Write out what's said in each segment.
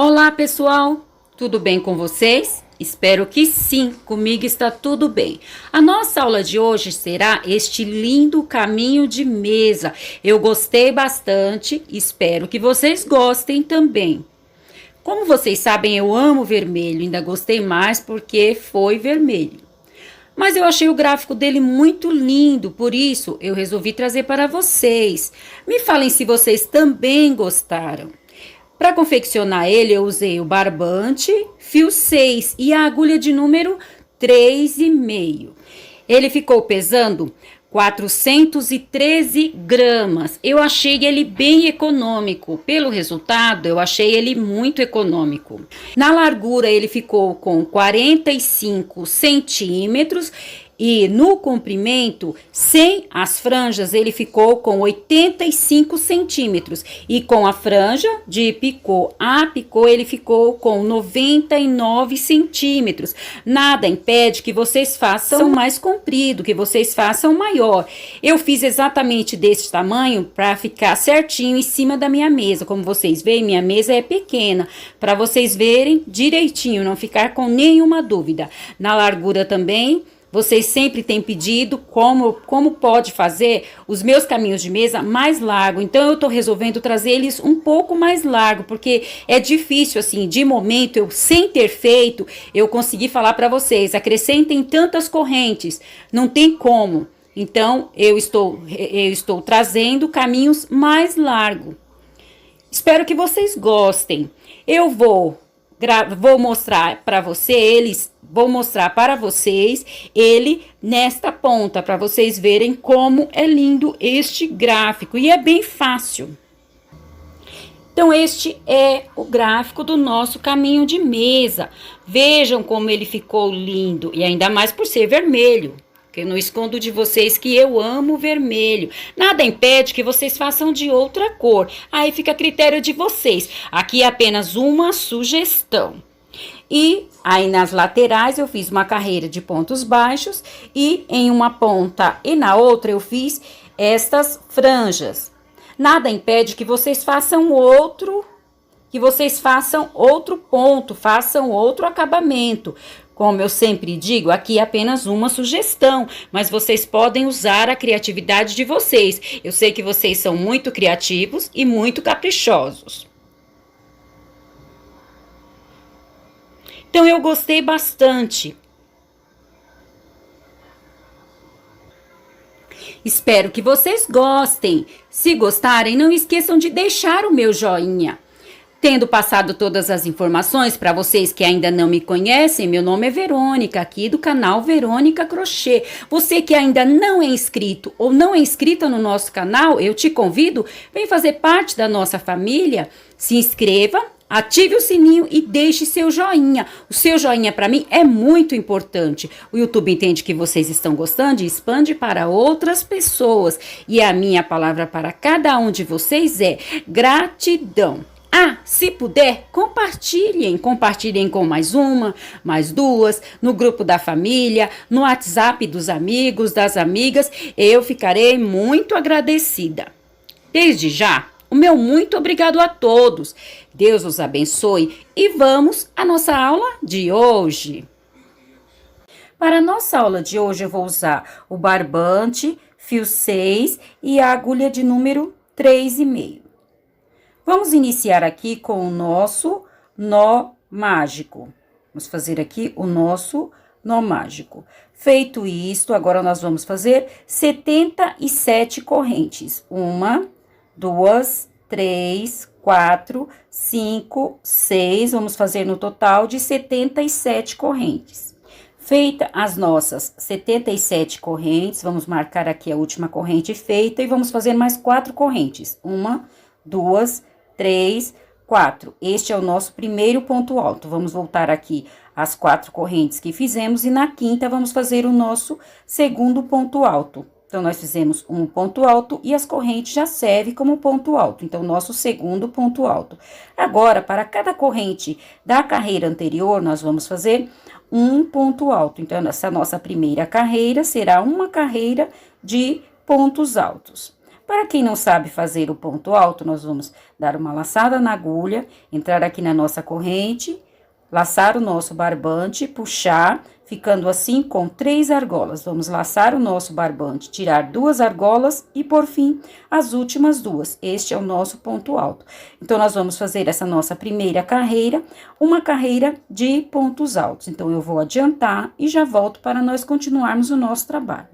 Olá, pessoal! Tudo bem com vocês? Espero que sim, comigo está tudo bem. A nossa aula de hoje será este lindo caminho de mesa. Eu gostei bastante, espero que vocês gostem também. Como vocês sabem, eu amo vermelho, ainda gostei mais porque foi vermelho. Mas eu achei o gráfico dele muito lindo, por isso eu resolvi trazer para vocês. Me falem se vocês também gostaram. Para confeccionar ele, eu usei o barbante, fio 6 e a agulha de número 3,5. Ele ficou pesando 413 gramas. Eu achei ele bem econômico. Pelo resultado, eu achei ele muito econômico. Na largura, ele ficou com 45 centímetros. E no comprimento, sem as franjas, ele ficou com 85 centímetros. E com a franja de picô a picô, ele ficou com 99 centímetros. Nada impede que vocês façam mais comprido, que vocês façam maior. Eu fiz exatamente desse tamanho para ficar certinho em cima da minha mesa. Como vocês veem, minha mesa é pequena, para vocês verem direitinho, não ficar com nenhuma dúvida. Na largura também, vocês sempre têm pedido como pode fazer os meus caminhos de mesa mais largo. Então, eu tô resolvendo trazer eles um pouco mais largo, porque é difícil, assim, de momento, eu sem ter feito, eu consegui falar para vocês, acrescentem tantas correntes, não tem como. Então, eu estou trazendo caminhos mais largos. Espero que vocês gostem. Eu vou mostrar para vocês ele nesta ponta, para vocês verem como é lindo este gráfico e é bem fácil. Então, este é o gráfico do nosso caminho de mesa. Vejam como ele ficou lindo, e ainda mais por ser vermelho. Eu não escondo de vocês que eu amo vermelho. Nada impede que vocês façam de outra cor. Aí fica a critério de vocês. Aqui é apenas uma sugestão. E aí nas laterais eu fiz uma carreira de pontos baixos e em uma ponta e na outra eu fiz estas franjas. Nada impede que vocês façam outro ponto, façam outro acabamento. Como eu sempre digo, aqui é apenas uma sugestão, mas vocês podem usar a criatividade de vocês. Eu sei que vocês são muito criativos e muito caprichosos. Então, eu gostei bastante. Espero que vocês gostem. Se gostarem, não esqueçam de deixar o meu joinha. Tendo passado todas as informações para vocês que ainda não me conhecem, meu nome é Verônica, aqui do canal Verônica Crochê. Você que ainda não é inscrito ou não é inscrita no nosso canal, eu te convido, vem fazer parte da nossa família, se inscreva, ative o sininho e deixe seu joinha. O seu joinha para mim é muito importante. O YouTube entende que vocês estão gostando e expande para outras pessoas. E a minha palavra para cada um de vocês é gratidão. Ah, se puder, compartilhem com mais uma, mais duas, no grupo da família, no WhatsApp dos amigos, das amigas, eu ficarei muito agradecida. Desde já, o meu muito obrigado a todos. Deus os abençoe e vamos à nossa aula de hoje. Para a nossa aula de hoje, eu vou usar o barbante, fio 6 e a agulha de número 3,5. Vamos iniciar aqui com o nosso nó mágico. Vamos fazer aqui o nosso nó mágico. Feito isto, agora nós vamos fazer 77 correntes. 1, 2, 3, 4, 5, 6. Vamos fazer no total de 77 correntes. Feita as nossas 77 correntes, vamos marcar aqui a última corrente feita e vamos fazer mais 4 correntes. 1, 2, 3, 4. Este é o nosso primeiro ponto alto. Vamos voltar aqui as 4 correntes que fizemos e na quinta vamos fazer o nosso segundo ponto alto. Então, nós fizemos um ponto alto e as correntes já servem como ponto alto. Então, nosso segundo ponto alto. Agora, para cada corrente da carreira anterior, nós vamos fazer um ponto alto. Então, essa nossa primeira carreira será uma carreira de pontos altos. Para quem não sabe fazer o ponto alto, nós vamos dar uma laçada na agulha, entrar aqui na nossa corrente, laçar o nosso barbante, puxar, ficando assim com 3 argolas. Vamos laçar o nosso barbante, tirar 2 argolas e, por fim, as últimas 2. Este é o nosso ponto alto. Então, nós vamos fazer essa nossa primeira carreira, uma carreira de pontos altos. Então, eu vou adiantar e já volto para nós continuarmos o nosso trabalho.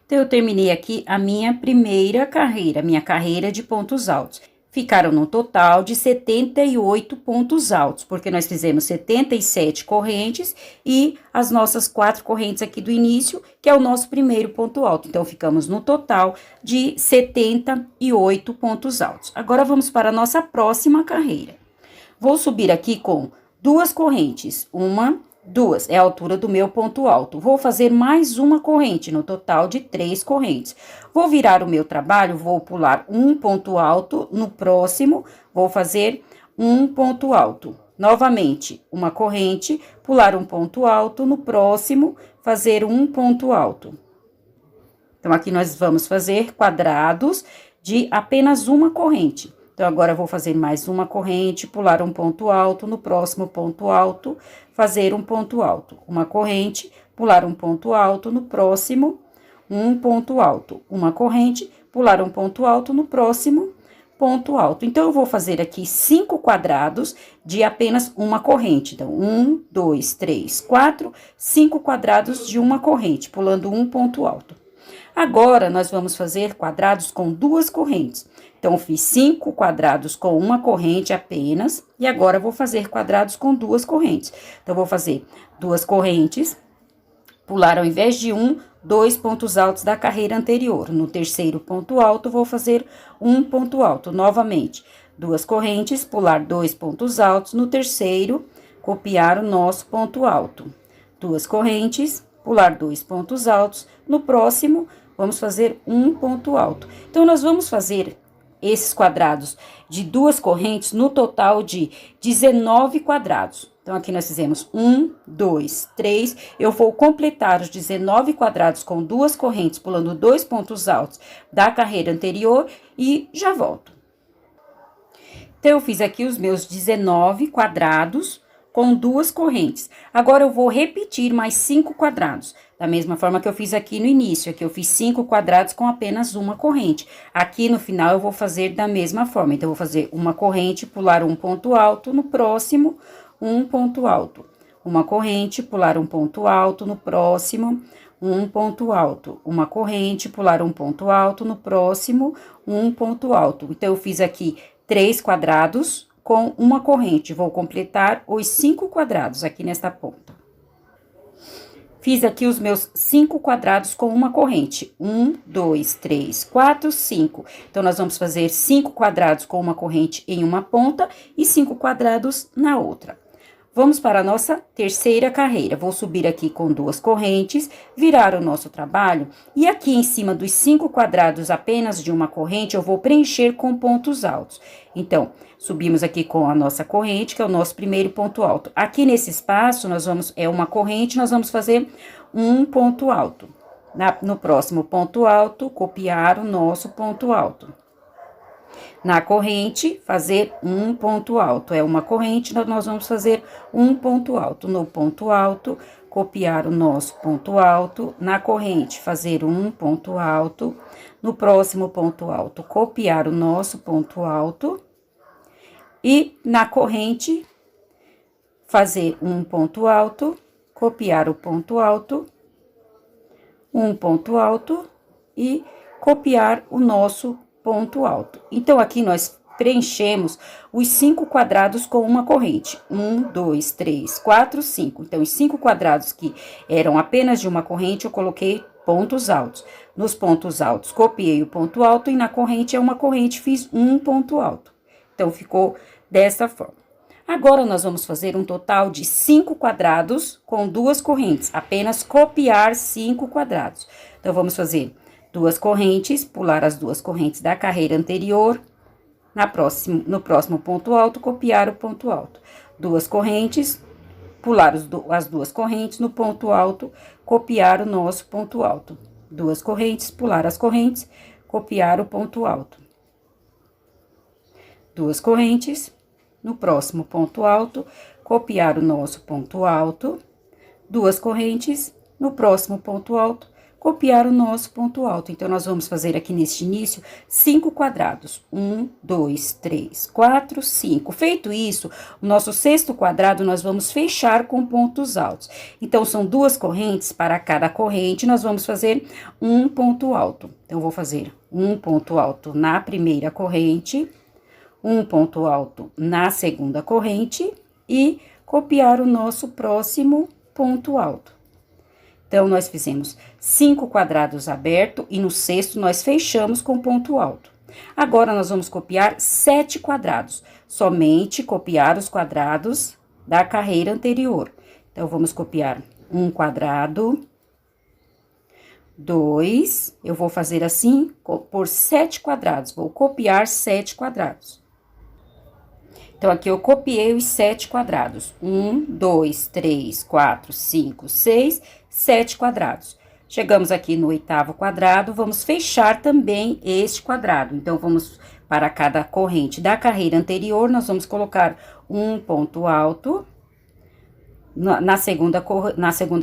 Então, eu terminei aqui a minha primeira carreira, minha carreira de pontos altos. Ficaram no total de 78 pontos altos, porque nós fizemos 77 correntes e as nossas 4 correntes aqui do início, que é o nosso primeiro ponto alto. Então, ficamos no total de 78 pontos altos. Agora, vamos para a nossa próxima carreira. Vou subir aqui com 2 correntes, 1, 2, é a altura do meu ponto alto. Vou fazer mais uma corrente, no total de 3 correntes. Vou virar o meu trabalho, vou pular um ponto alto, no próximo, vou fazer um ponto alto. Novamente, uma corrente, pular um ponto alto, no próximo, fazer um ponto alto. Então, aqui nós vamos fazer quadrados de apenas uma corrente. Então, agora, eu vou fazer mais uma corrente, pular um ponto alto, no próximo ponto alto, fazer um ponto alto. Uma corrente, pular um ponto alto, no próximo, um ponto alto. Uma corrente, pular um ponto alto, no próximo, ponto alto. Então, eu vou fazer aqui 5 quadrados de apenas uma corrente. Então, 1, 2, 3, 4, 5 quadrados de uma corrente, pulando um ponto alto. Agora, nós vamos fazer quadrados com 2 correntes. Então, eu fiz 5 quadrados com uma corrente apenas, e agora vou fazer quadrados com 2 correntes. Então, vou fazer 2 correntes, pular ao invés de 2 pontos altos da carreira anterior. No terceiro ponto alto, vou fazer um ponto alto novamente. 2 correntes, pular 2 pontos altos. No terceiro, copiar o nosso ponto alto. 2 correntes, pular 2 pontos altos. No próximo, vamos fazer um ponto alto. Então, nós vamos fazer esses quadrados de 2 correntes no total de 19 quadrados. Então, aqui nós fizemos 1, 2, 3. Eu vou completar os 19 quadrados com 2 correntes, pulando 2 pontos altos da carreira anterior e já volto. Então, eu fiz aqui os meus 19 quadrados com 2 correntes. Agora, eu vou repetir mais 5 quadrados, da mesma forma que eu fiz aqui no início. Aqui eu fiz 5 quadrados com apenas uma corrente. Aqui no final, eu vou fazer da mesma forma. Então, eu vou fazer uma corrente, pular um ponto alto, no próximo, um ponto alto. Uma corrente, pular um ponto alto, no próximo, um ponto alto. Uma corrente, pular um ponto alto, no próximo, um ponto alto. Então, eu fiz aqui 3 quadrados com uma corrente. Vou completar os 5 quadrados aqui nesta ponta. Fiz aqui os meus 5 quadrados com uma corrente. 1, 2, 3, 4, 5. Então, nós vamos fazer 5 quadrados com uma corrente em uma ponta e 5 quadrados na outra. Vamos para a nossa terceira carreira. Vou subir aqui com 2 correntes, virar o nosso trabalho. E aqui em cima dos 5 quadrados apenas de uma corrente, eu vou preencher com pontos altos. Então, subimos aqui com a nossa corrente, que é o nosso primeiro ponto alto. Aqui nesse espaço, é uma corrente, nós vamos fazer um ponto alto. No próximo ponto alto, copiar o nosso ponto alto. Na corrente, fazer um ponto alto. É uma corrente, nós vamos fazer um ponto alto. No ponto alto, copiar o nosso ponto alto. Na corrente, fazer um ponto alto. No próximo ponto alto, copiar o nosso ponto alto. E na corrente, fazer um ponto alto, copiar o ponto alto. Um ponto alto e copiar o nosso ponto alto. Então, aqui nós preenchemos os 5 quadrados com uma corrente. 1, 2, 3, 4, 5. Então, os 5 quadrados que eram apenas de uma corrente, eu coloquei pontos altos. Nos pontos altos, copiei o ponto alto e na corrente é uma corrente, fiz um ponto alto. Então, ficou dessa forma. Agora, nós vamos fazer um total de 5 quadrados com 2 correntes. Apenas copiar 5 quadrados. Então, vamos fazer 2 correntes, pular as 2 correntes da carreira anterior, no próximo ponto alto, copiar o ponto alto. 2 correntes, pular as 2 correntes, no ponto alto, copiar o nosso ponto alto. 2 correntes, pular as correntes, copiar o ponto alto. Duas correntes, no próximo ponto alto, copiar o nosso ponto alto, duas correntes, no próximo ponto alto, copiar o nosso ponto alto. Então, nós vamos fazer aqui neste início 5 quadrados. 1, 2, 3, 4, 5. Feito isso, o nosso sexto quadrado nós vamos fechar com pontos altos. Então, são duas correntes, para cada corrente nós vamos fazer um ponto alto. Então, eu vou fazer um ponto alto na primeira corrente, um ponto alto na segunda corrente e copiar o nosso próximo ponto alto. Então, nós fizemos 5 quadrados abertos e no sexto nós fechamos com ponto alto. Agora, nós vamos copiar 7 quadrados, somente copiar os quadrados da carreira anterior. Então, vamos copiar um quadrado, 2, eu vou fazer assim por 7 quadrados, vou copiar 7 quadrados. Então, aqui eu copiei os 7 quadrados. 1, 2, 3, 4, 5, 6, 7 quadrados. Chegamos aqui no oitavo quadrado, vamos fechar também este quadrado. Então, vamos para cada corrente da carreira anterior, nós vamos colocar um ponto alto. Na segunda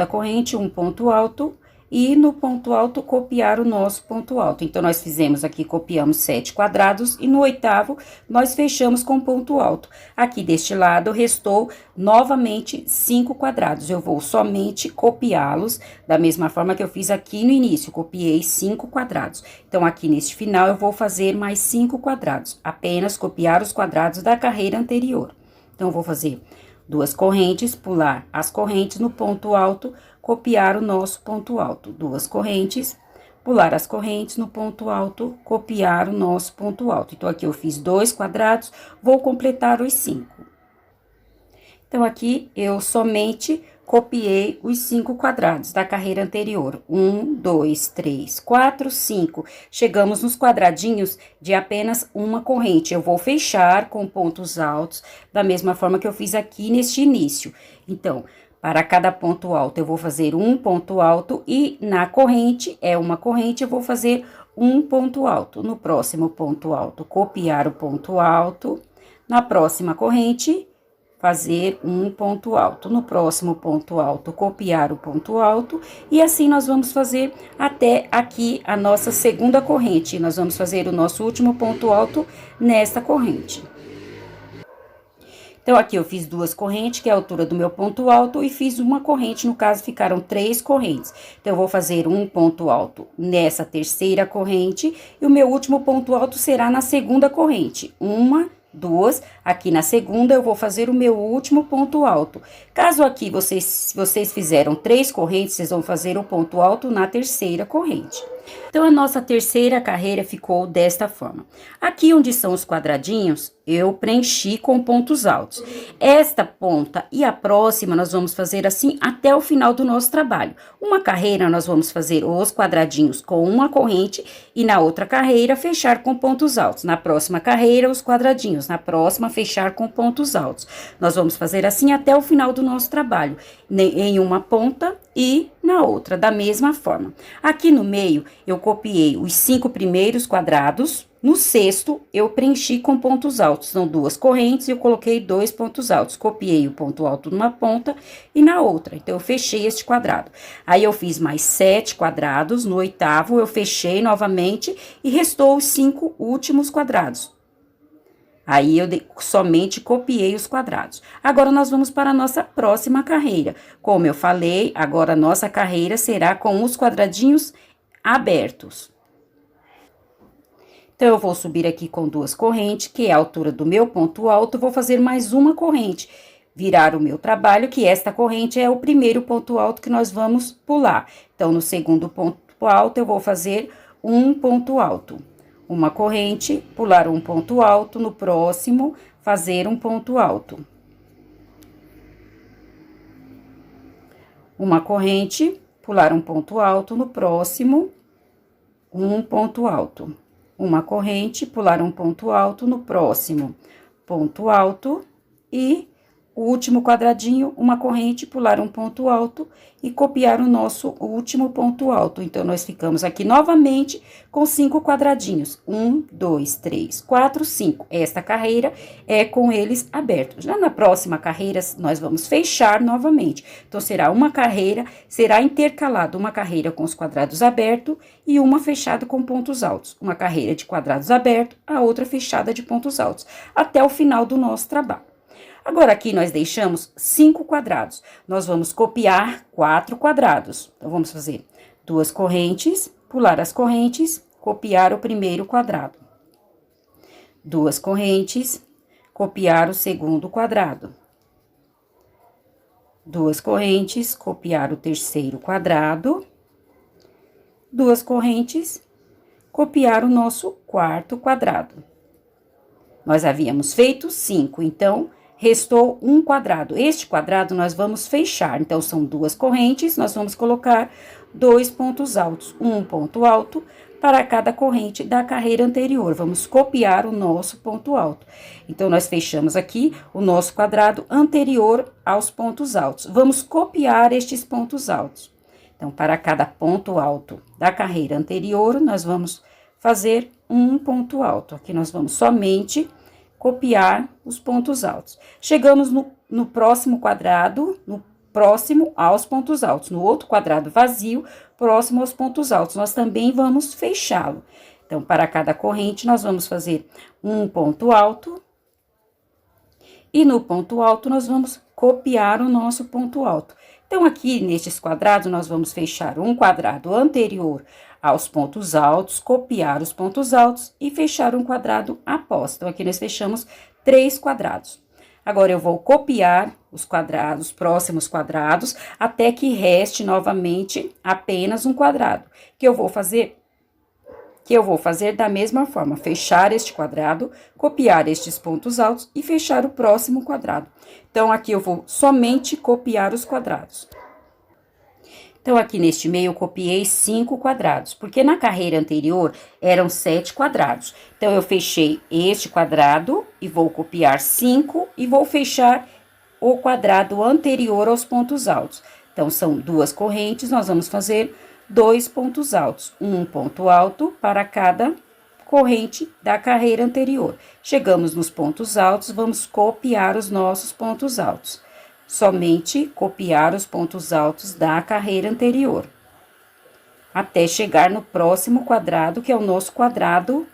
corrente, um ponto alto. E no ponto alto, copiar o nosso ponto alto. Então, nós fizemos aqui, copiamos 7 quadrados, e no oitavo, nós fechamos com ponto alto. Aqui deste lado, restou novamente 5 quadrados. Eu vou somente copiá-los, da mesma forma que eu fiz aqui no início, copiei 5 quadrados. Então, aqui neste final, eu vou fazer mais 5 quadrados, apenas copiar os quadrados da carreira anterior. Então, eu vou fazer duas correntes, pular as correntes no ponto alto, copiar o nosso ponto alto. Duas correntes, pular as correntes no ponto alto, copiar o nosso ponto alto. Então, aqui eu fiz 2 quadrados, vou completar os 5. Então, aqui eu somente copiei os 5 quadrados da carreira anterior. 1, 2, 3, 4, 5. Chegamos nos quadradinhos de apenas uma corrente. Eu vou fechar com pontos altos, da mesma forma que eu fiz aqui neste início. Então, para cada ponto alto, eu vou fazer um ponto alto e na corrente, uma corrente, eu vou fazer um ponto alto. No próximo ponto alto, copiar o ponto alto. Na próxima corrente, fazer um ponto alto. No próximo ponto alto, copiar o ponto alto. E assim nós vamos fazer até aqui a nossa segunda corrente. Nós vamos fazer o nosso último ponto alto nesta corrente. Então, aqui eu fiz 2 correntes, que é a altura do meu ponto alto, e fiz uma corrente, no caso, ficaram 3 correntes. Então, eu vou fazer um ponto alto nessa terceira corrente, e o meu último ponto alto será na segunda corrente. 1, 2, aqui na segunda eu vou fazer o meu último ponto alto. Caso aqui vocês fizeram 3 correntes, vocês vão fazer o ponto alto na terceira corrente. Então, a nossa terceira carreira ficou desta forma. Aqui onde são os quadradinhos, eu preenchi com pontos altos. Esta ponta e a próxima, nós vamos fazer assim até o final do nosso trabalho. Uma carreira, nós vamos fazer os quadradinhos com uma corrente e na outra carreira, fechar com pontos altos. Na próxima carreira, os quadradinhos. Na próxima, fechar com pontos altos. Nós vamos fazer assim até o final do nosso trabalho, em uma ponta e na outra, da mesma forma. Aqui no meio, eu copiei os 5 primeiros quadrados. No sexto, eu preenchi com pontos altos. São 2 correntes e eu coloquei 2 pontos altos. Copiei o ponto alto numa ponta e na outra. Então, eu fechei este quadrado. Aí, eu fiz mais 7 quadrados. No oitavo, eu fechei novamente e restou os 5 últimos quadrados. Aí, eu somente copiei os quadrados. Agora, nós vamos para a nossa próxima carreira. Como eu falei, agora a nossa carreira será com os quadradinhos abertos. Então, eu vou subir aqui com 2 correntes, que é a altura do meu ponto alto, vou fazer mais uma corrente. Virar o meu trabalho, que esta corrente é o primeiro ponto alto que nós vamos pular. Então, no segundo ponto alto, eu vou fazer um ponto alto. Uma corrente, pular um ponto alto, no próximo, fazer um ponto alto. Uma corrente, pular um ponto alto, no próximo, um ponto alto. Uma corrente, pular um ponto alto, no próximo, ponto alto e o último quadradinho, uma corrente, pular um ponto alto e copiar o nosso último ponto alto. Então, nós ficamos aqui novamente com 5 quadradinhos. 1, 2, 3, 4, 5. Esta carreira é com eles abertos. Já na próxima carreira, nós vamos fechar novamente. Então, será uma carreira, será intercalado uma carreira com os quadrados abertos e uma fechada com pontos altos. Uma carreira de quadrados abertos, a outra fechada de pontos altos, até o final do nosso trabalho. Agora, aqui nós deixamos 5 quadrados. Nós vamos copiar 4 quadrados. Então, vamos fazer 2 correntes, pular as correntes, copiar o primeiro quadrado. 2 correntes, copiar o segundo quadrado. 2 correntes, copiar o terceiro quadrado. 2 correntes, copiar o nosso quarto quadrado. Nós havíamos feito 5, então, restou um quadrado. Este quadrado nós vamos fechar. Então, são 2 correntes, nós vamos colocar 2 pontos altos. Um ponto alto para cada corrente da carreira anterior. Vamos copiar o nosso ponto alto. Então, nós fechamos aqui o nosso quadrado anterior aos pontos altos. Vamos copiar estes pontos altos. Então, para cada ponto alto da carreira anterior, nós vamos fazer um ponto alto. Aqui nós vamos somente copiar os pontos altos. Chegamos no próximo quadrado, no próximo aos pontos altos. No outro quadrado vazio, próximo aos pontos altos, nós também vamos fechá-lo. Então, para cada corrente, nós vamos fazer um ponto alto. E no ponto alto, nós vamos copiar o nosso ponto alto. Então, aqui nestes quadrados, nós vamos fechar um quadrado anterior aos pontos altos, copiar os pontos altos e fechar um quadrado após. Então, aqui nós fechamos 3 quadrados. Agora, eu vou copiar os quadrados, próximos quadrados, até que reste novamente apenas um quadrado, que eu vou fazer da mesma forma, fechar este quadrado, copiar estes pontos altos e fechar o próximo quadrado. Então, aqui eu vou somente copiar os quadrados. Então, aqui neste meio, eu copiei 5 quadrados, porque na carreira anterior eram 7 quadrados. Então, eu fechei este quadrado e vou copiar 5 e vou fechar o quadrado anterior aos pontos altos. Então, são 2 correntes, nós vamos fazer 2 pontos altos. Um ponto alto para cada corrente da carreira anterior. Chegamos nos pontos altos, vamos copiar os nossos pontos altos. Somente copiar os pontos altos da carreira anterior, até chegar no próximo quadrado, que é o nosso quadrado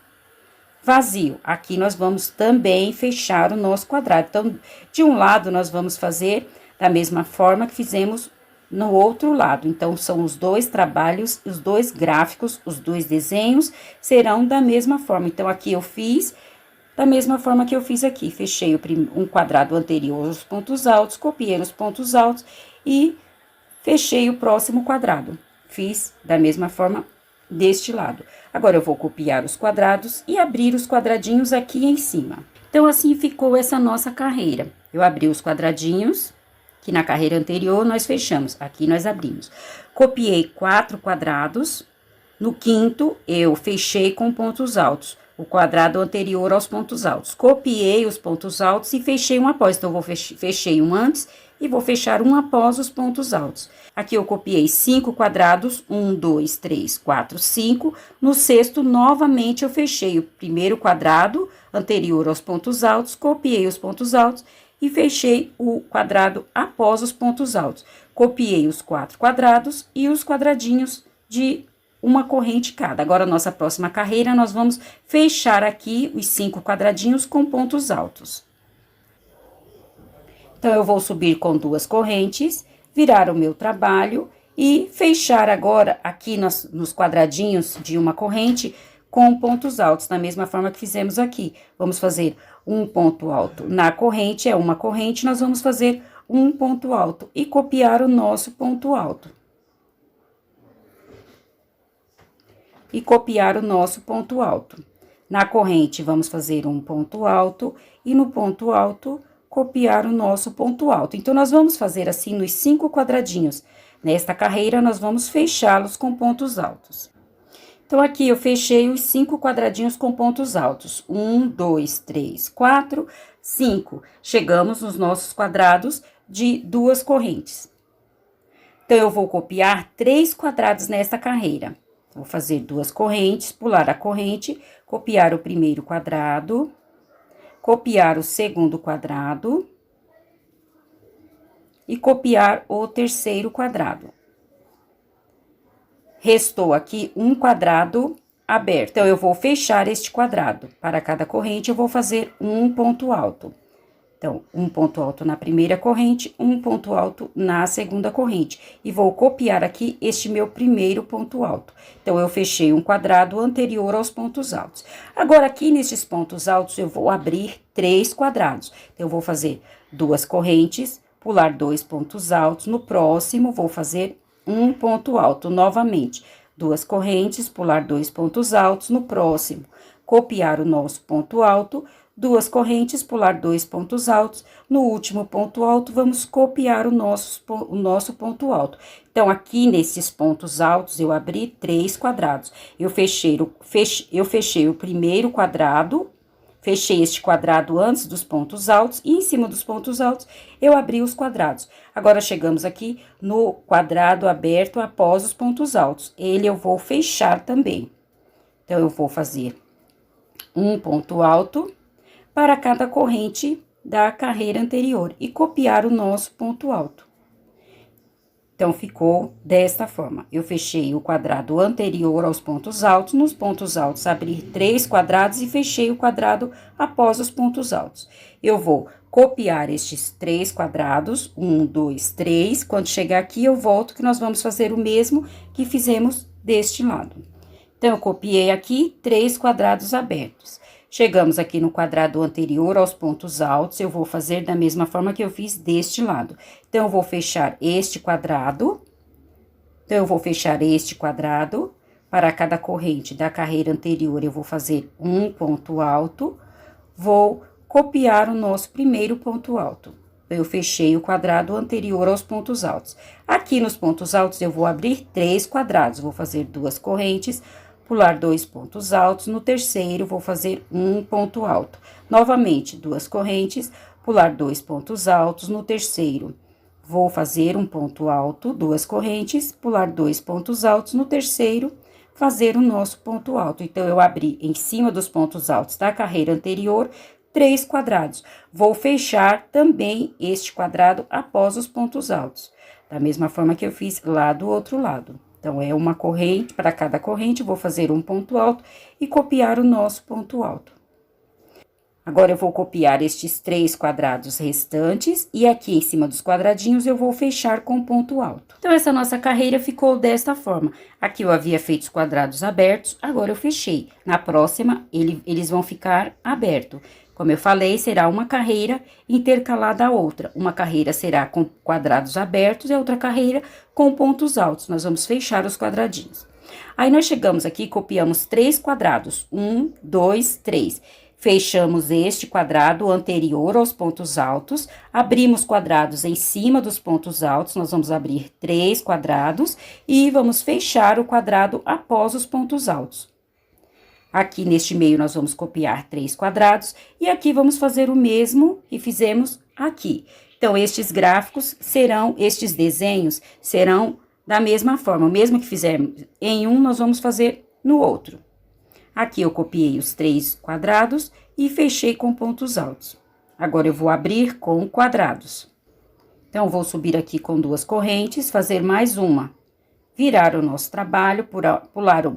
vazio. Aqui nós vamos também fechar o nosso quadrado. Então, de um lado, nós vamos fazer da mesma forma que fizemos no outro lado. Então, são os 2 trabalhos, os 2 gráficos, os 2 desenhos serão da mesma forma. Então, aqui eu fiz da mesma forma que eu fiz aqui, fechei um quadrado anterior aos pontos altos, copiei os pontos altos e fechei o próximo quadrado. Fiz da mesma forma deste lado. Agora, eu vou copiar os quadrados e abrir os quadradinhos aqui em cima. Então, assim ficou essa nossa carreira. Eu abri os quadradinhos, que na carreira anterior nós fechamos, aqui nós abrimos. Copiei 4 quadrados, no quinto eu fechei com pontos altos. O quadrado anterior aos pontos altos. Copiei os pontos altos e fechei um após. Então, eu fechei um antes e vou fechar um após os pontos altos. Aqui eu copiei 5 quadrados, 1, 2, 3, 4, 5. No sexto, novamente, eu fechei o primeiro quadrado anterior aos pontos altos, copiei os pontos altos e fechei o quadrado após os pontos altos. Copiei os 4 quadrados e os quadradinhos de uma corrente cada. Agora, nossa próxima carreira, nós vamos fechar aqui os 5 quadradinhos com pontos altos. Então, eu vou subir com 2 correntes, virar o meu trabalho e fechar agora aqui nos quadradinhos de uma corrente com pontos altos, da mesma forma que fizemos aqui. Vamos fazer um ponto alto na corrente, é uma corrente, nós vamos fazer um ponto alto e copiar o nosso ponto alto. E copiar o nosso ponto alto. Na corrente, vamos fazer um ponto alto e no ponto alto, copiar o nosso ponto alto. Então, nós vamos fazer assim nos 5 quadradinhos. Nesta carreira, nós vamos fechá-los com pontos altos. Então, aqui eu fechei os 5 quadradinhos com pontos altos. 1, 2, 3, 4, 5. Chegamos nos nossos quadrados de 2 correntes. Então, eu vou copiar 3 quadrados nesta carreira. Vou fazer 2 correntes, pular a corrente, copiar o primeiro quadrado, copiar o segundo quadrado e copiar o terceiro quadrado. Restou aqui um quadrado aberto. Então, eu vou fechar este quadrado. Para cada corrente, eu vou fazer um ponto alto. Então, um ponto alto na primeira corrente, um ponto alto na segunda corrente. E vou copiar aqui este meu primeiro ponto alto. Então, eu fechei um quadrado anterior aos pontos altos. Agora, aqui nesses pontos altos, eu vou abrir 3 quadrados. Então, eu vou fazer 2 correntes, pular 2 pontos altos. No próximo, vou fazer um ponto alto novamente. 2 correntes, pular 2 pontos altos. No próximo, copiar o nosso ponto alto. 2 correntes, pular 2 pontos altos. No último ponto alto, vamos copiar o nosso ponto alto. Então, aqui nesses pontos altos, eu abri 3 quadrados. Eu fechei o primeiro quadrado, fechei este quadrado antes dos pontos altos, e em cima dos pontos altos, eu abri os quadrados. Agora, chegamos aqui no quadrado aberto após os pontos altos. Ele eu vou fechar também. Então, eu vou fazer um ponto alto para cada corrente da carreira anterior e copiar o nosso ponto alto. Então, ficou desta forma. Eu fechei o quadrado anterior aos pontos altos. Nos pontos altos, abri 3 quadrados e fechei o quadrado após os pontos altos. Eu vou copiar estes 3 quadrados, 1, 2, 3. Quando chegar aqui, eu volto que nós vamos fazer o mesmo que fizemos deste lado. Então, eu copiei aqui 3 quadrados abertos. Chegamos aqui no quadrado anterior aos pontos altos, eu vou fazer da mesma forma que eu fiz deste lado. Então, eu vou fechar este quadrado. Então, eu vou fechar este quadrado. Para cada corrente da carreira anterior, eu vou fazer um ponto alto. Vou copiar o nosso primeiro ponto alto. Eu fechei o quadrado anterior aos pontos altos. Aqui nos pontos altos, eu vou abrir 3 quadrados. Vou fazer 2 correntes, pular 2 pontos altos. No terceiro, vou fazer um ponto alto. Novamente, 2 correntes, pular 2 pontos altos. No terceiro, vou fazer um ponto alto, 2 correntes, pular 2 pontos altos. No terceiro, fazer o nosso ponto alto. Então, eu abri em cima dos pontos altos da carreira anterior 3 quadrados. Vou fechar também este quadrado após os pontos altos, da mesma forma que eu fiz lá do outro lado. Então, é uma corrente, para cada corrente, vou fazer um ponto alto e copiar o nosso ponto alto. Agora, eu vou copiar estes 3 quadrados restantes e aqui em cima dos quadradinhos eu vou fechar com ponto alto. Então, essa nossa carreira ficou desta forma. Aqui eu havia feito os quadrados abertos, agora eu fechei. Na próxima, eles vão ficar abertos. Como eu falei, será uma carreira intercalada à outra. Uma carreira será com quadrados abertos e a outra carreira com pontos altos. Nós vamos fechar os quadradinhos. Aí, nós chegamos aqui e copiamos 3 quadrados. 1, 2, 3. Fechamos este quadrado anterior aos pontos altos. Abrimos quadrados em cima dos pontos altos. Nós vamos abrir 3 quadrados e vamos fechar o quadrado após os pontos altos. Aqui neste meio, nós vamos copiar 3 quadrados e aqui vamos fazer o mesmo que fizemos aqui. Então, estes desenhos serão da mesma forma. O mesmo que fizemos em um, nós vamos fazer no outro. Aqui eu copiei os 3 quadrados e fechei com pontos altos. Agora, eu vou abrir com quadrados. Então, vou subir aqui com 2 correntes, fazer mais uma. Virar o nosso trabalho, pular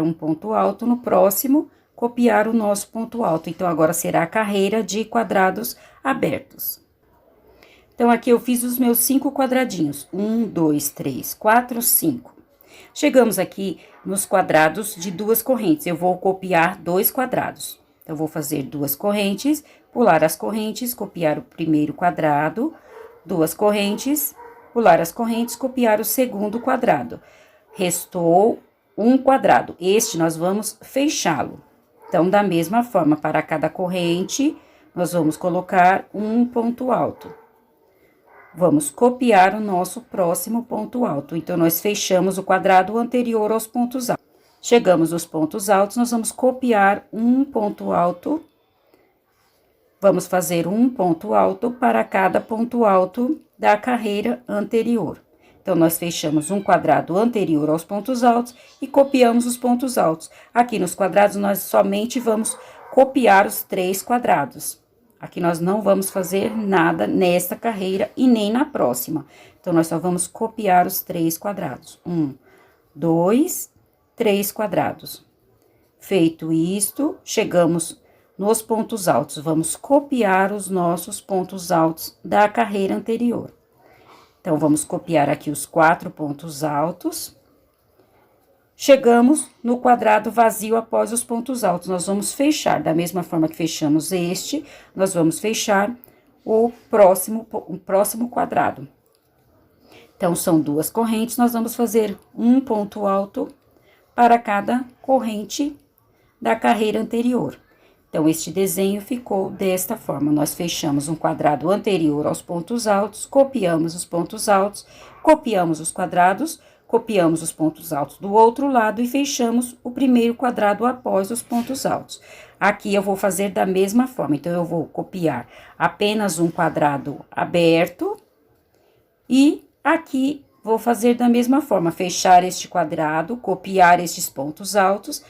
um ponto alto, no próximo, copiar o nosso ponto alto. Então, agora será a carreira de quadrados abertos. Então, aqui eu fiz os meus 5 quadradinhos. 1, 2, 3, 4, 5. Chegamos aqui nos quadrados de 2 correntes. Eu vou copiar 2 quadrados. Então, vou fazer 2 correntes, pular as correntes, copiar o primeiro quadrado, 2 correntes, pular as correntes, copiar o segundo quadrado. Restou um quadrado. Este nós vamos fechá-lo. Então, da mesma forma, para cada corrente, nós vamos colocar um ponto alto. Vamos copiar o nosso próximo ponto alto. Então, nós fechamos o quadrado anterior aos pontos altos. Chegamos aos pontos altos, nós vamos copiar um ponto alto vamos fazer um ponto alto para cada ponto alto da carreira anterior. Então, nós fechamos um quadrado anterior aos pontos altos e copiamos os pontos altos. Aqui nos quadrados, nós somente vamos copiar os 3 quadrados. Aqui nós não vamos fazer nada nesta carreira e nem na próxima. Então, nós só vamos copiar os 3 quadrados. 1, 2, 3 quadrados. Feito isto, chegamos nos pontos altos. Vamos copiar os nossos pontos altos da carreira anterior. Então, vamos copiar aqui os 4 pontos altos. Chegamos no quadrado vazio após os pontos altos. Nós vamos fechar, da mesma forma que fechamos este, nós vamos fechar o próximo quadrado. Então, são 2 correntes, nós vamos fazer um ponto alto para cada corrente da carreira anterior. Então, este desenho ficou desta forma. Nós fechamos um quadrado anterior aos pontos altos, copiamos os pontos altos, copiamos os quadrados, copiamos os pontos altos do outro lado e fechamos o primeiro quadrado após os pontos altos. Aqui eu vou fazer da mesma forma. Então, eu vou copiar apenas um quadrado aberto e aqui vou fazer da mesma forma. Fechar este quadrado, copiar estes pontos altos,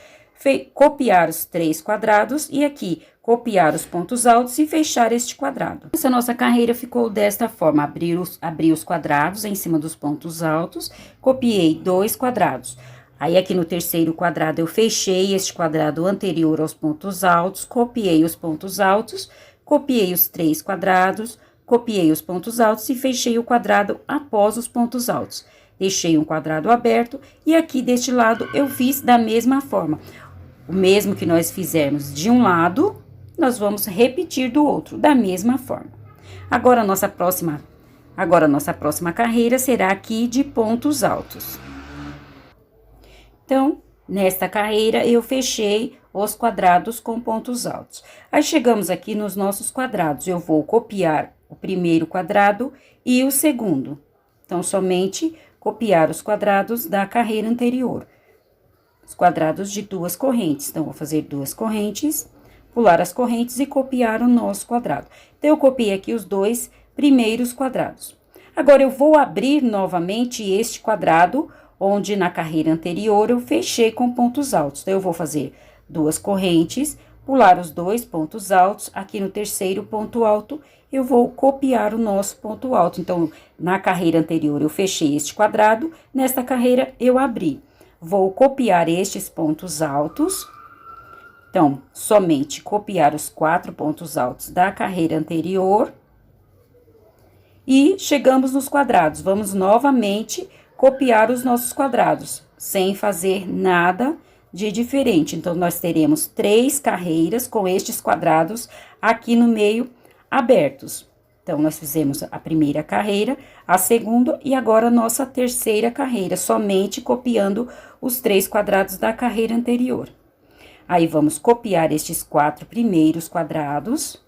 copiar os 3 quadrados e aqui copiar os pontos altos e fechar este quadrado. Essa nossa carreira ficou desta forma: abrir os quadrados em cima dos pontos altos, copiei 2 quadrados. Aí, aqui no terceiro quadrado, eu fechei este quadrado anterior aos pontos altos, copiei os pontos altos, copiei os 3 quadrados, copiei os pontos altos e fechei o quadrado após os pontos altos. Deixei um quadrado aberto e aqui deste lado eu fiz da mesma forma. O mesmo que nós fizermos de um lado, nós vamos repetir do outro, da mesma forma. Agora, a nossa próxima carreira será aqui de pontos altos. Então, nesta carreira, eu fechei os quadrados com pontos altos. Aí, chegamos aqui nos nossos quadrados. Eu vou copiar o primeiro quadrado e o segundo. Então, somente copiar os quadrados da carreira anterior. Os quadrados de 2 correntes. Então, vou fazer 2 correntes, pular as correntes e copiar o nosso quadrado. Então, eu copiei aqui os 2 primeiros quadrados. Agora, eu vou abrir novamente este quadrado, onde na carreira anterior eu fechei com pontos altos. Então, eu vou fazer 2 correntes, pular os 2 pontos altos. Aqui no terceiro ponto alto, eu vou copiar o nosso ponto alto. Então, na carreira anterior, eu fechei este quadrado, nesta carreira, eu abri. Vou copiar estes pontos altos. Então, somente copiar os 4 pontos altos da carreira anterior. E chegamos nos quadrados. Vamos novamente copiar os nossos quadrados, sem fazer nada de diferente. Então, nós teremos 3 carreiras com estes quadrados aqui no meio abertos. Então, nós fizemos a primeira carreira, a segunda e agora a nossa terceira carreira, somente copiando os 3 quadrados da carreira anterior. Aí, vamos copiar estes 4 primeiros quadrados.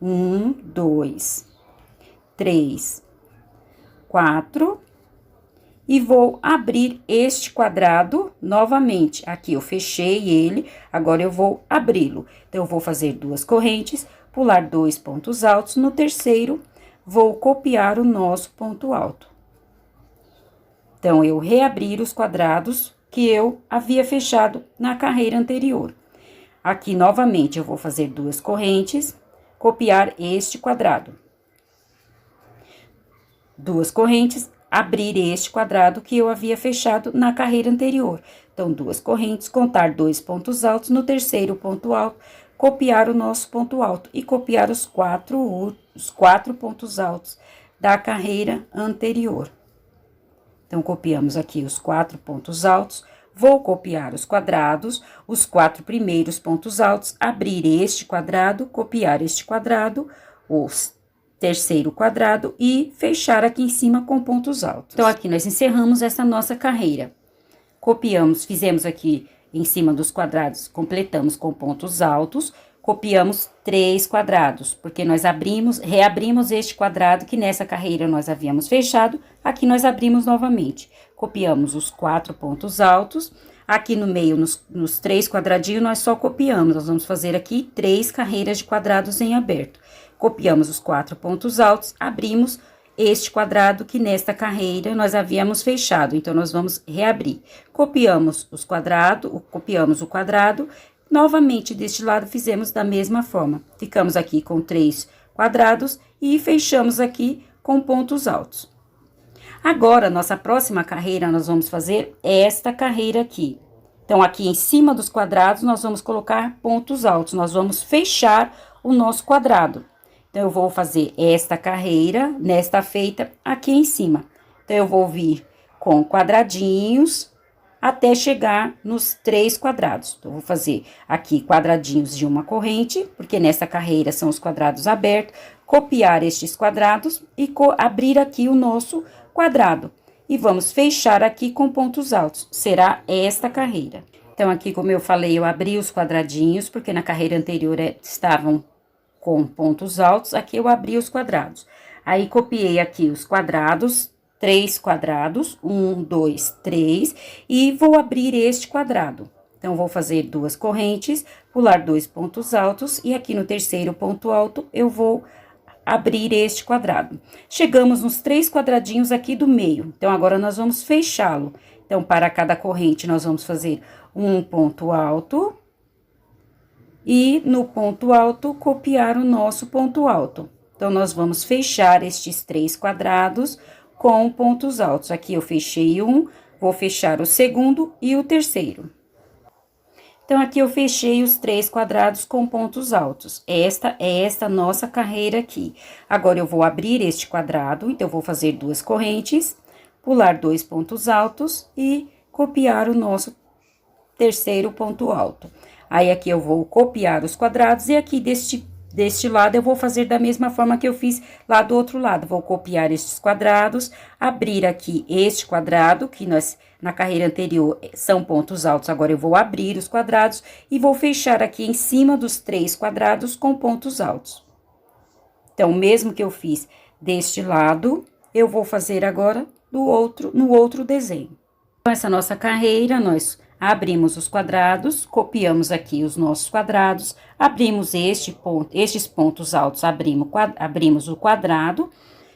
1, 2, 3, 4. E vou abrir este quadrado novamente. Aqui eu fechei ele, agora eu vou abri-lo. Então, eu vou fazer 2 correntes, pular 2 pontos altos. No terceiro, vou copiar o nosso ponto alto. Então, eu reabrir os quadrados que eu havia fechado na carreira anterior. Aqui, novamente, eu vou fazer 2 correntes, copiar este quadrado. 2 correntes, abrir este quadrado que eu havia fechado na carreira anterior. Então, 2 correntes, contar 2 pontos altos, no terceiro ponto alto, copiar o nosso ponto alto e copiar os 4 pontos altos da carreira anterior. Então, copiamos aqui os 4 pontos altos, vou copiar os quadrados, os 4 primeiros pontos altos, abrir este quadrado, copiar este quadrado, os terceiro quadrado e fechar aqui em cima com pontos altos. Então, aqui nós encerramos essa nossa carreira. Copiamos, fizemos aqui em cima dos quadrados, completamos com pontos altos, copiamos 3 quadrados, porque nós reabrimos este quadrado que nessa carreira nós havíamos fechado, aqui nós abrimos novamente. Copiamos os 4 pontos altos, Aqui no meio, nos 3 quadradinhos, nós só copiamos. Nós vamos fazer aqui 3 carreiras de quadrados em aberto. Copiamos os 4 pontos altos, abrimos este quadrado que nesta carreira nós havíamos fechado. Então, nós vamos reabrir. Copiamos o quadrado. Novamente, deste lado, fizemos da mesma forma. Ficamos aqui com 3 quadrados e fechamos aqui com pontos altos. Agora, nossa próxima carreira, nós vamos fazer esta carreira aqui. Então, aqui em cima dos quadrados, nós vamos colocar pontos altos. Nós vamos fechar o nosso quadrado. Então, eu vou fazer esta carreira, nesta feita, aqui em cima. Então, eu vou vir com quadradinhos até chegar nos 3 quadrados. Então, eu vou fazer aqui quadradinhos de uma corrente, porque nessa carreira são os quadrados abertos, copiar estes quadrados e abrir aqui o nosso quadrado. E vamos fechar aqui com pontos altos, será esta carreira. Então, aqui, como eu falei, eu abri os quadradinhos, porque na carreira anterior estavam com pontos altos, aqui eu abri os quadrados. Aí, copiei aqui os quadrados, 3 quadrados, 1, 2, 3, e vou abrir este quadrado. Então, vou fazer 2 correntes, pular 2 pontos altos, e aqui no terceiro ponto alto, eu vou abrir este quadrado. Chegamos nos 3 quadradinhos aqui do meio, então, agora nós vamos fechá-lo. Então, para cada corrente, nós vamos fazer um ponto alto, e no ponto alto, copiar o nosso ponto alto. Então, nós vamos fechar estes 3 quadrados com pontos altos. Aqui eu fechei um, vou fechar o segundo e o terceiro. Então, aqui eu fechei os 3 quadrados com pontos altos. Esta é esta nossa carreira aqui. Agora, eu vou abrir este quadrado, então, eu vou fazer 2 correntes, pular 2 pontos altos e copiar o nosso terceiro ponto alto. Aí, aqui eu vou copiar os quadrados e aqui deste lado, eu vou fazer da mesma forma que eu fiz lá do outro lado. Vou copiar estes quadrados, abrir aqui este quadrado, que na carreira anterior são pontos altos. Agora, eu vou abrir os quadrados e vou fechar aqui em cima dos 3 quadrados com pontos altos. Então, o mesmo que eu fiz deste lado, eu vou fazer agora no outro desenho. Com essa nossa carreira, nós abrimos os quadrados, copiamos aqui os nossos quadrados, abrimos estes pontos altos, abrimos o quadrado,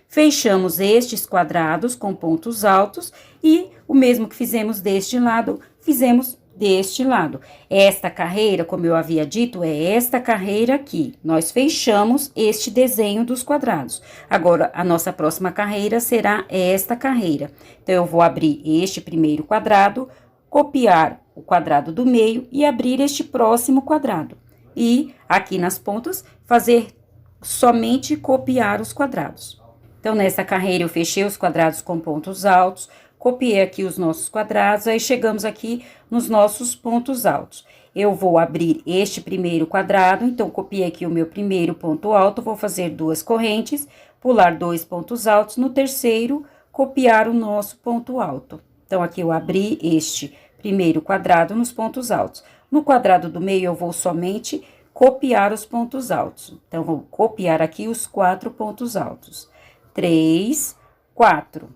fechamos estes quadrados com pontos altos e o mesmo que fizemos deste lado, fizemos deste lado. Esta carreira, como eu havia dito, é esta carreira aqui. Nós fechamos este desenho dos quadrados. Agora, a nossa próxima carreira será esta carreira. Então, eu vou abrir este primeiro quadrado, copiar o quadrado do meio e abrir este próximo quadrado. E aqui nas pontas, fazer somente copiar os quadrados. Então, nessa carreira, eu fechei os quadrados com pontos altos, copiei aqui os nossos quadrados, aí chegamos aqui nos nossos pontos altos. Eu vou abrir este primeiro quadrado, então, copiei aqui o meu primeiro ponto alto, vou fazer 2 correntes, pular 2 pontos altos, no terceiro, copiar o nosso ponto alto. Então, aqui eu abri este primeiro quadrado nos pontos altos. No quadrado do meio, eu vou somente copiar os pontos altos. Então, vou copiar aqui os 4 pontos altos. 3, 4.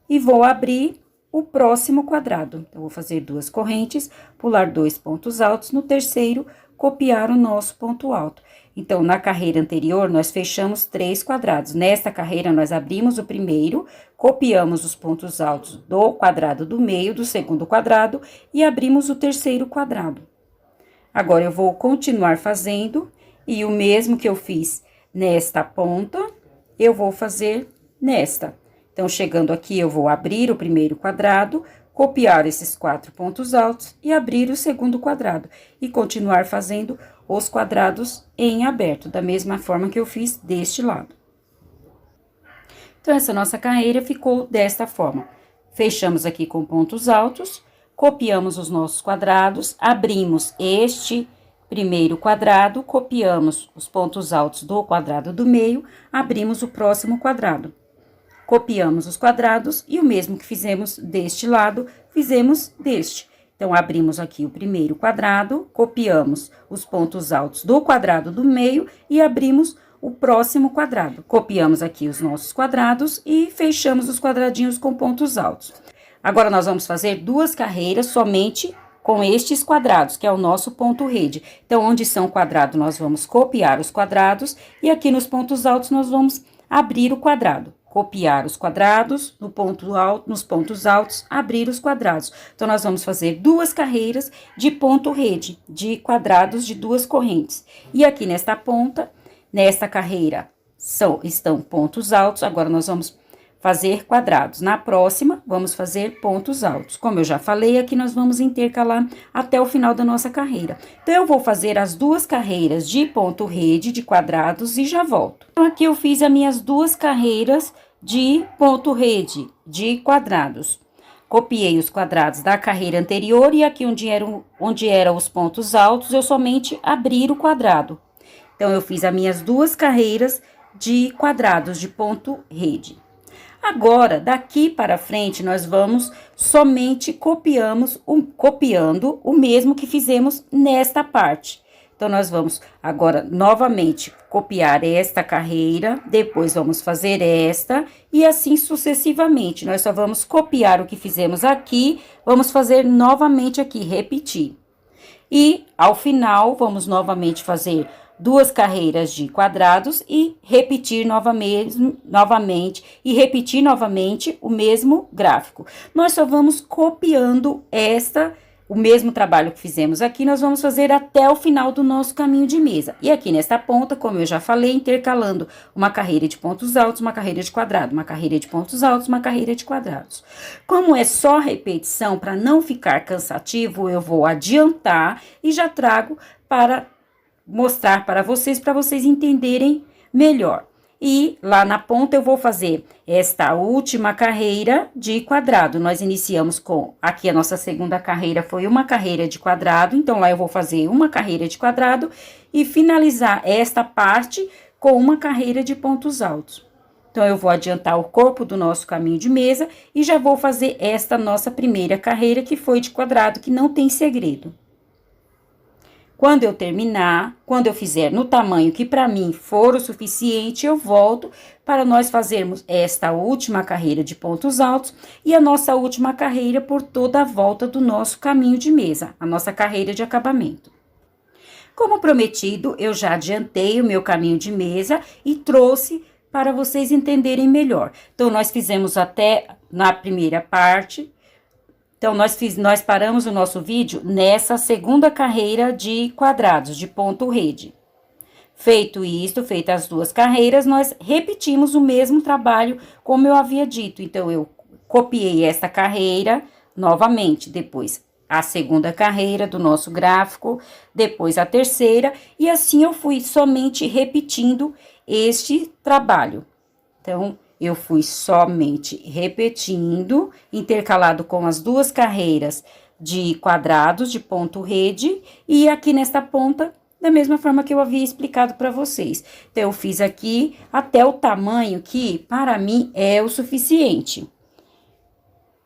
E vou abrir o próximo quadrado. Então, vou fazer 2 correntes, pular 2 pontos altos, no terceiro, copiar o nosso ponto alto. Então, na carreira anterior, nós fechamos 3 quadrados. Nesta carreira, nós abrimos o primeiro, copiamos os pontos altos do quadrado do meio, do segundo quadrado, e abrimos o terceiro quadrado. Agora, eu vou continuar fazendo, e o mesmo que eu fiz nesta ponta, eu vou fazer nesta. Então, chegando aqui, eu vou abrir o primeiro quadrado, copiar esses 4 pontos altos e abrir o segundo quadrado. E continuar fazendo os quadrados em aberto, da mesma forma que eu fiz deste lado. Então, essa nossa carreira ficou desta forma. Fechamos aqui com pontos altos, copiamos os nossos quadrados, abrimos este primeiro quadrado, copiamos os pontos altos do quadrado do meio, abrimos o próximo quadrado. Copiamos os quadrados e o mesmo que fizemos deste lado, fizemos deste. Então, abrimos aqui o primeiro quadrado, copiamos os pontos altos do quadrado do meio e abrimos o próximo quadrado. Copiamos aqui os nossos quadrados e fechamos os quadradinhos com pontos altos. Agora, nós vamos fazer 2 carreiras somente com estes quadrados, que é o nosso ponto rede. Então, onde são quadrados, nós vamos copiar os quadrados, e aqui nos pontos altos, nós vamos abrir o quadrado. Copiar os quadrados, no ponto alto, nos pontos altos, abrir os quadrados. Então, nós vamos fazer 2 carreiras de ponto rede, de quadrados de 2 correntes. E aqui nesta ponta, nesta carreira, estão pontos altos. Agora, nós vamos fazer quadrados. Na próxima, vamos fazer pontos altos. Como eu já falei, aqui nós vamos intercalar até o final da nossa carreira. Então, eu vou fazer as 2 carreiras de ponto rede, de quadrados, e já volto. Então, aqui eu fiz as minhas 2 carreiras de ponto rede, de quadrados. Copiei os quadrados da carreira anterior, e aqui onde eram os pontos altos, eu somente abri o quadrado. Então, eu fiz as minhas 2 carreiras de quadrados de ponto rede. Agora, daqui para frente, nós vamos somente copiando o mesmo que fizemos nesta parte. Então, nós vamos agora, novamente, copiar esta carreira, depois vamos fazer esta, e assim sucessivamente. Nós só vamos copiar o que fizemos aqui, vamos fazer novamente aqui, repetir. E, ao final, vamos novamente fazer 2 carreiras de quadrados e repetir novamente o mesmo gráfico. Nós só vamos copiando o mesmo trabalho que fizemos aqui, nós vamos fazer até o final do nosso caminho de mesa. E aqui nesta ponta, como eu já falei, intercalando uma carreira de pontos altos, uma carreira de quadrado, uma carreira de pontos altos, uma carreira de quadrados. Como é só repetição, para não ficar cansativo, eu vou adiantar e já trago para mostrar para vocês entenderem melhor. E lá na ponta eu vou fazer esta última carreira de quadrado. Nós iniciamos com, aqui a nossa segunda carreira foi uma carreira de quadrado, então lá eu vou fazer uma carreira de quadrado e finalizar esta parte com uma carreira de pontos altos. Então, eu vou adiantar o corpo do nosso caminho de mesa e já vou fazer esta nossa primeira carreira, que foi de quadrado, que não tem segredo. Quando eu terminar, quando eu fizer no tamanho que para mim for o suficiente, eu volto para nós fazermos esta última carreira de pontos altos e a nossa última carreira por toda a volta do nosso caminho de mesa, a nossa carreira de acabamento. Como prometido, eu já adiantei o meu caminho de mesa e trouxe para vocês entenderem melhor. Então, nós fizemos até na primeira parte. Então, nós paramos o nosso vídeo nessa segunda carreira de quadrados, de ponto rede. Feito isto, feitas as 2 carreiras, nós repetimos o mesmo trabalho, como eu havia dito. Então, eu copiei esta carreira novamente, depois a segunda carreira do nosso gráfico, depois a terceira, e assim eu fui somente repetindo este trabalho. Então, eu fui somente repetindo, intercalado com as 2 carreiras de quadrados, de ponto rede, e aqui nesta ponta, da mesma forma que eu havia explicado para vocês. Então, eu fiz aqui até o tamanho que, para mim, é o suficiente.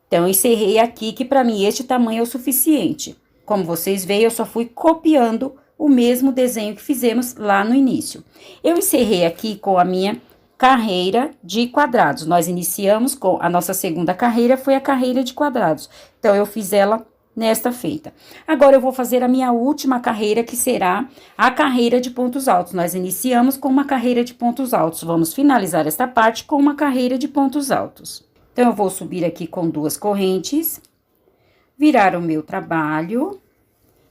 Então, eu encerrei aqui que, para mim, este tamanho é o suficiente. Como vocês veem, eu só fui copiando o mesmo desenho que fizemos lá no início. Eu encerrei aqui com a minha carreira de quadrados. Nós iniciamos com a nossa segunda carreira, foi a carreira de quadrados. Então, eu fiz ela nesta feita. Agora, eu vou fazer a minha última carreira, que será a carreira de pontos altos. Nós iniciamos com uma carreira de pontos altos. Vamos finalizar esta parte com uma carreira de pontos altos. Então, eu vou subir aqui com 2 correntes, virar o meu trabalho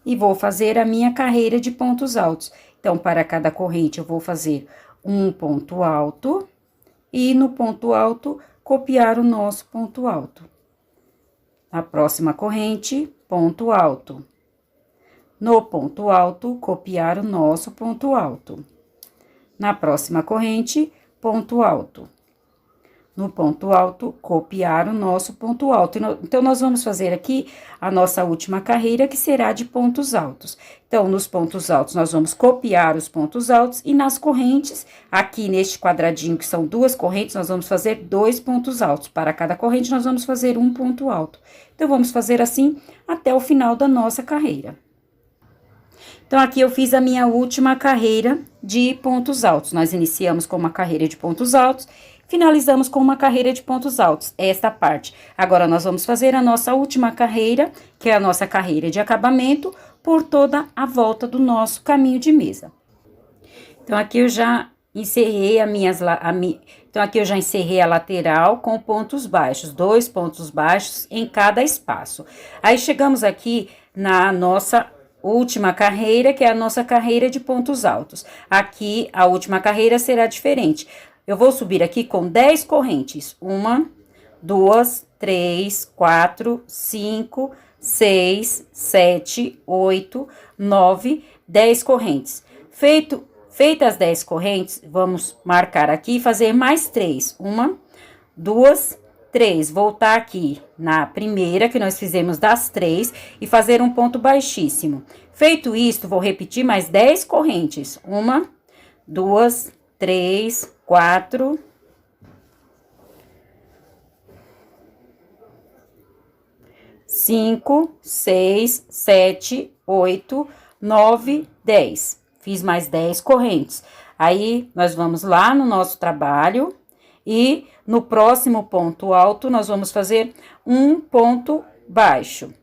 e vou fazer a minha carreira de pontos altos. Então, para cada corrente, eu vou fazer um ponto alto e no ponto alto copiar o nosso ponto alto. Na próxima corrente, ponto alto. No ponto alto, copiar o nosso ponto alto. Na próxima corrente, ponto alto. No ponto alto, copiar o nosso ponto alto. Então, nós vamos fazer aqui a nossa última carreira, que será de pontos altos. Então, nos pontos altos, nós vamos copiar os pontos altos e nas correntes, aqui neste quadradinho, que são 2 correntes, nós vamos fazer 2 pontos altos. Para cada corrente, nós vamos fazer um ponto alto. Então, vamos fazer assim até o final da nossa carreira. Então, aqui eu fiz a minha última carreira de pontos altos. Nós iniciamos com uma carreira de pontos altos, finalizamos com uma carreira de pontos altos, esta parte. Agora, nós vamos fazer a nossa última carreira, que é a nossa carreira de acabamento, por toda a volta do nosso caminho de mesa. Então, aqui eu já encerrei Então, aqui eu já encerrei a lateral com pontos baixos, 2 pontos baixos em cada espaço. Aí, chegamos aqui na nossa última carreira, que é a nossa carreira de pontos altos. Aqui, a última carreira será diferente. Eu vou subir aqui com 10 correntes. 1, 2, 3, 4, 5, 6, 7, 8, 9, 10 correntes. Feitas as 10 correntes, vamos marcar aqui e fazer mais 3. 1, 2, 3. Voltar aqui na primeira, que nós fizemos das 3, e fazer um ponto baixíssimo. Feito isto, vou repetir mais 10 correntes. 1, 2, 3, 4, 5, 6, 7, 8, 9, 10. Fiz mais 10 correntes. Aí, nós vamos lá no nosso trabalho e no próximo ponto alto, nós vamos fazer um ponto baixo.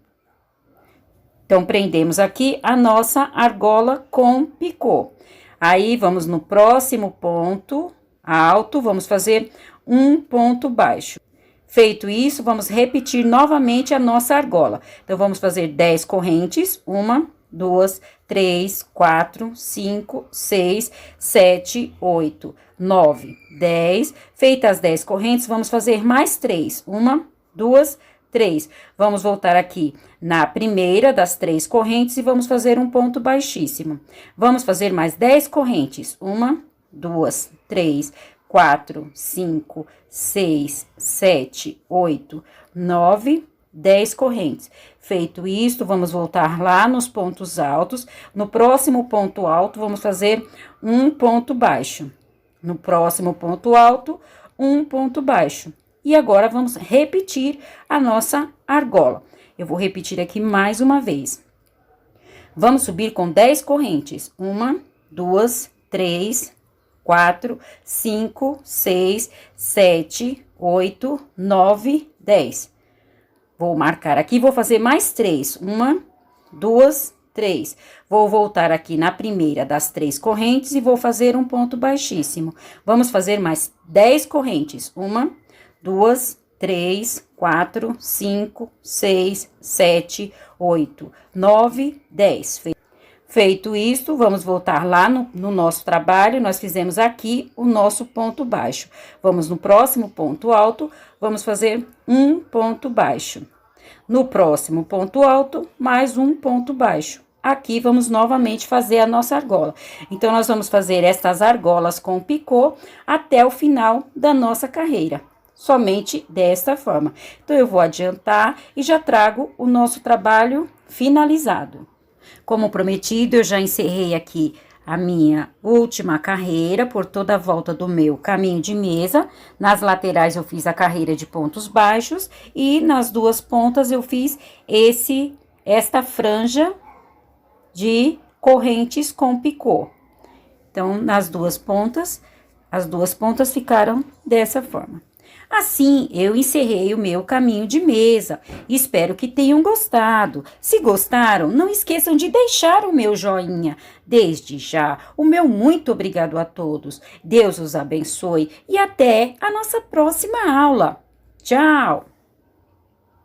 Então, prendemos aqui a nossa argola com picô. Aí, vamos no próximo ponto alto, vamos fazer um ponto baixo. Feito isso, vamos repetir novamente a nossa argola. Então, vamos fazer 10 correntes, 1, 2, 3, 4, 5, 6, 7, 8, 9, 10. Feitas as 10 correntes, vamos fazer mais 3. 1, 2, 3. Vamos voltar aqui na primeira das 3 correntes e vamos fazer um ponto baixíssimo. Vamos fazer mais 10 correntes. 1, 2, 3, 4, 5, 6, 7, 8, 9, 10 correntes. Feito isto, vamos voltar lá nos pontos altos. No próximo ponto alto, vamos fazer um ponto baixo. No próximo ponto alto, um ponto baixo. E agora, vamos repetir a nossa argola. Eu vou repetir aqui mais uma vez. Vamos subir com 10 correntes. 1, 2, 3, 4, 5, 6, 7, 8, 9, 10. Vou marcar aqui, vou fazer mais 3. 1, 2, 3. Vou voltar aqui na primeira das 3 correntes e vou fazer um ponto baixíssimo. Vamos fazer mais 10 correntes. 1, 2, 3, 4, 5, 6, 7, 8, 9, 10. Feito isto, vamos voltar lá no nosso trabalho, nós fizemos aqui o nosso ponto baixo. Vamos no próximo ponto alto, vamos fazer um ponto baixo. No próximo ponto alto, mais um ponto baixo. Aqui, vamos novamente fazer a nossa argola. Então, nós vamos fazer estas argolas com picô até o final da nossa carreira. Somente desta forma. Então, eu vou adiantar e já trago o nosso trabalho finalizado. Como prometido, eu já encerrei aqui a minha última carreira por toda a volta do meu caminho de mesa. Nas laterais eu fiz a carreira de pontos baixos e nas duas pontas eu fiz esta franja de correntes com picô. Então, nas duas pontas, as duas pontas ficaram dessa forma. Assim, eu encerrei o meu caminho de mesa. Espero que tenham gostado. Se gostaram, não esqueçam de deixar o meu joinha. Desde já, o meu muito obrigado a todos. Deus os abençoe e até a nossa próxima aula. Tchau!